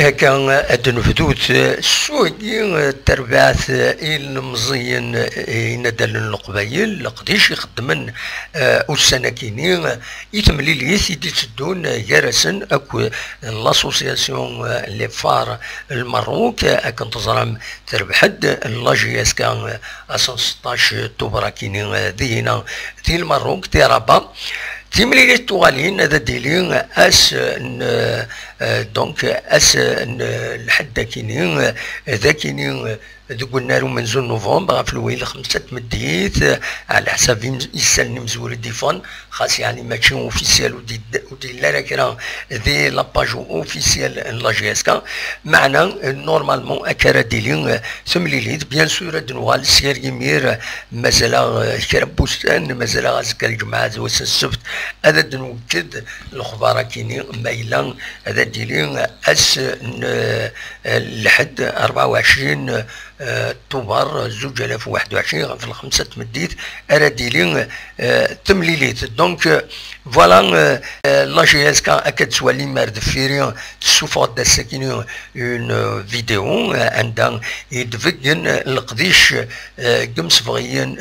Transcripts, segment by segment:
كان أدنفدوت سويدي تربعث المزيان يندل القبايل لقديش يخدمن السناكينين يتملي ليس يتسدون جرسن اكو لاسوسياسيون لي فار المروك اكن تزرم تربحد لاجياس كان 16 توبراكينين دينا دي المروك دي رابا تيملي توالين هذا ديلين اس دونك اس الحد كينين ذاكينين قلنا له منذ نوفمبر في الويل 5 مديت على حساب يسالني مزور الديفون خاص يعني ماشي اوفيسيال ودي لا راكنا دي لاباج اوفيسيال لا جي اس كا معنا نورمالمون اكرا ديلين سمليليت بيان سور دنوال سير يمير مازال كربوستان مازال غازك الجمعه وس السبت هذا نوكد الاخبار كاينين مايلان هذا ديلين اس لحد 24 اكتوبر 2021 في الخمسة مديت ارديلين تمليليت دونك فوالا لا جي اس كا اكد سوالي مرد فيريان سوفات دا ساكينين اون فيديو عندها يدفقن القديش قمس فغيان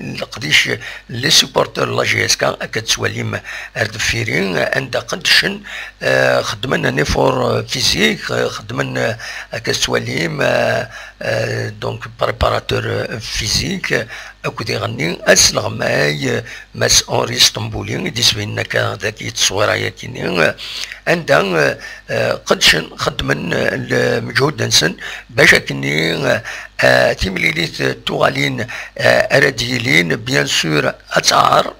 القديش لي سوبورتر لا جي اس كا اكد سوالي مرد فيريان عندها قدشن خدمنا نيفور فيزيك خدمنا اكد سوالي دونك بريباراتور فيزيك اكو يغني اسلغ ماي ماس اونري اسطنبولي ديسبينا كان ذاك التصويره ياكيني عندها قدشن خدمن المجهود نسن باش كني تيمليليت توغالين ارديلين بيان سور اتعار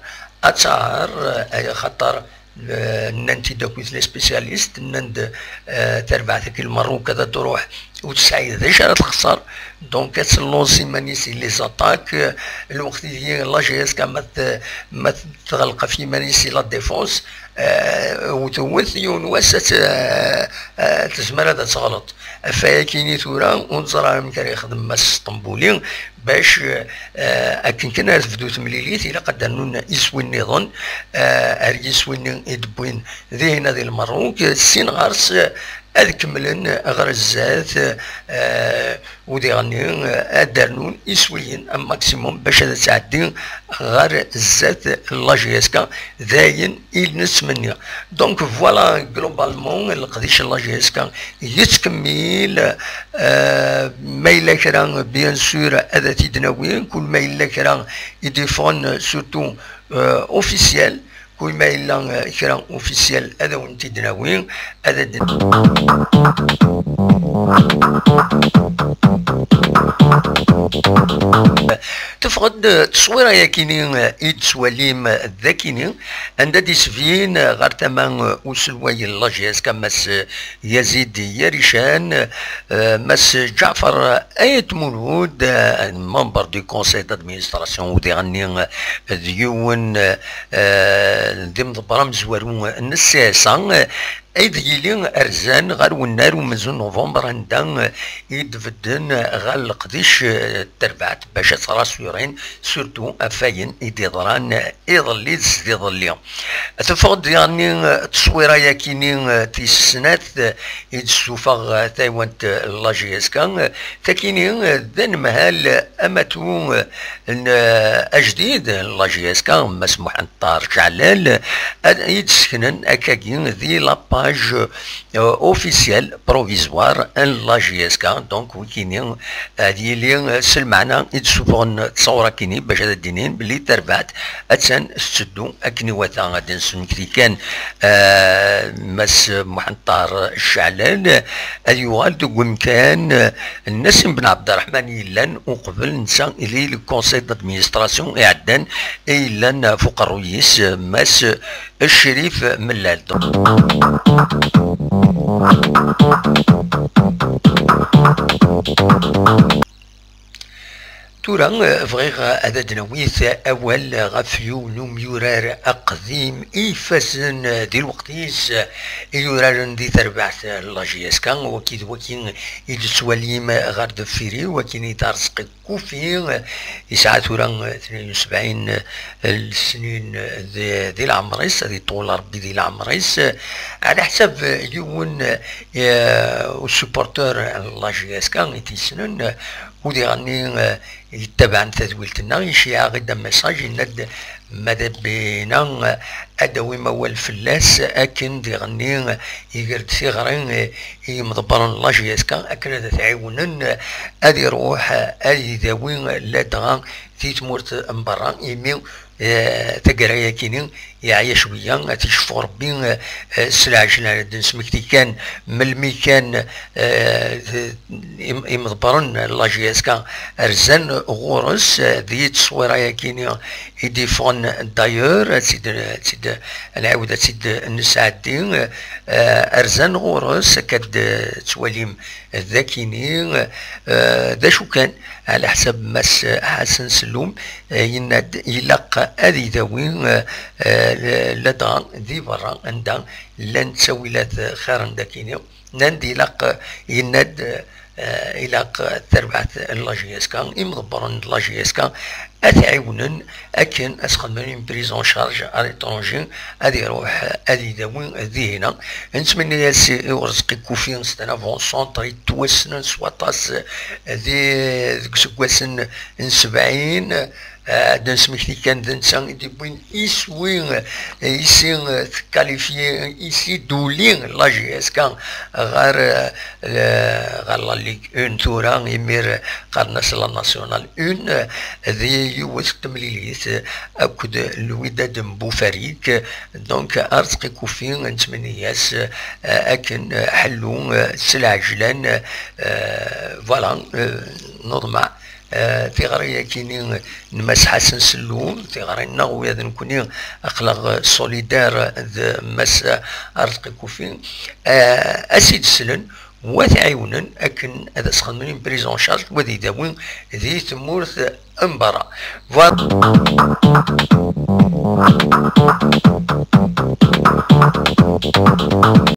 خطر ننتي دوك لي سبيسياليست نند تربع ذاك المروك كذا تروح وتسعي ذا شرط الخسر دونك تسلونسي مانيسي لي زاتاك الوقت اللي لا جي اس ما تغلق في مانيسي لا ديفونس وتوث يونوس تزمر هذا تغلط فاكيني ثورا ونزرع يمكن يخدم ماس اسطنبولي باش اكن كنا رفدو تمليليت الى قدرنا يسوي النظام يسوي يدبوين ذهنا ذي المروك السين غارس أذكملن غرزات ودي غني أدرنون يسويين ماكسيموم باش هذا تعدي غير الزات لاجيسكا ذاين إلنس منيا دونك فوالا جلوبالمون القديش لاجيسكا يتكمل ما إلا كرا بيان سور هذا تيدناوين كل ما إلا كرا يديفون سورتو أوفيسيال كل ما إلا كرا أوفيسيال هذا وانتي دناوين هذا تفقد تصويره ياكينين ايد سواليم ذاكينين عند ديسفين غير تمام وسلوي لاجيس كماس يزيد يريشان ماس جعفر ايت مولود ممبر دو كونساي دادمينستراسيون ودي غني ديون ضمن برامج زوارو السياسه ايديلين ارزان غير والنار ومنزل نوفمبر عندها يدفدن غير القديش تربعت باش تراسيورين سورتو افاين ايدي ضران يضلي يضلي تفقد يعني تصويره ياكينين في السنات يتسوفغ تايوان لاجيسكا تاكينين ذن مهال اماتو اجديد لاجيسكا مسموح انطار شعلال يتسكنن اكاكين ذي لابا اوفيسيال بروفيزوار ان لا جي اس كا دونك وكينين هادي اللي سلمعنا يتسوفون تصوره كيني باش هذا الدينين باللي تربعت اتسان تسدو اكني واتا غادي نسمكري كان مس محنطار الشعلان هادي والد ومكان الناس بن عبد الرحمن يلان وقبل نسى الي الكونساي دادمينستراسيون اعدان يلان فوق الرئيس ماس الشريف ملال تورا فغيغ هذا دنويث اول غفيو نوم يورار اقديم ايفاسن دي الوقتيس يورار دي تربعت لاجياس كان وكيد وكين يدسواليم غارد فيري وكين يتارسق كوفي يسعى تورا 72 السنين دي العمريس هذه طول ربي دي العمريس على حسب يون والسوبورتور لاجياس كان يتيسنن ودي غني يتبع تدويلتنا يشيع غدا ميساج يند ماذا بينا ادوي موال فلاس اكن دي غني يقرد ثغرين يمضبرن لاجياسكا اكن تعاونن ادي يروح ادي داوين لا دغا تيتمورت مبرا يميو تقرايا كينين يعيا شويه تيشوفو ربي السلعه نسمكتي كان ملمي كان يمضبرن لاجياسكا ارزان غورس ذي تصويره كينين يديفون دايور تسيد العودة تسيد النسعدين ارزان غورس كاد تواليم ذاكيني ذا شو كان على حسب مس حسن سلوم يناد يلقى ادي داوين لدغا ذي برا عندها لن تسويلات خيرا داكيني نندي لق يناد إلاق تربعت لاجياسكا يمضبرن لاجياسكا أتعاونن أكن أسخدمن بريزون شارج على الإترونجي أدي يروح أدي داوين ذي هنا نتمنى ياسي ورزقي كوفي نستنا فون سونطري توسن سواطاس ذي سكواسن 70 دان سميكتي كان دنسان دي بوين يسوين يسين كاليفي يسي دولين لاجياس كان غار لا ليغ اون تورا يمير قرنا سلا ناسيونال اون ذي يوسك تمليليت اكد الوداد مبوفاريك دونك ارزقي كوفين نتمنى ياس اكن حلو سلعجلان فوالا نضمع تيغري كيني نمس حسن سلوم تيغري نغوي هذا نكوني اخلاق سوليدار مس ارزقي كوفين اسيد سلن وتعاونن اكن هذا سخدمين بريزون شارج وذي داوين ذي تمورث امبرا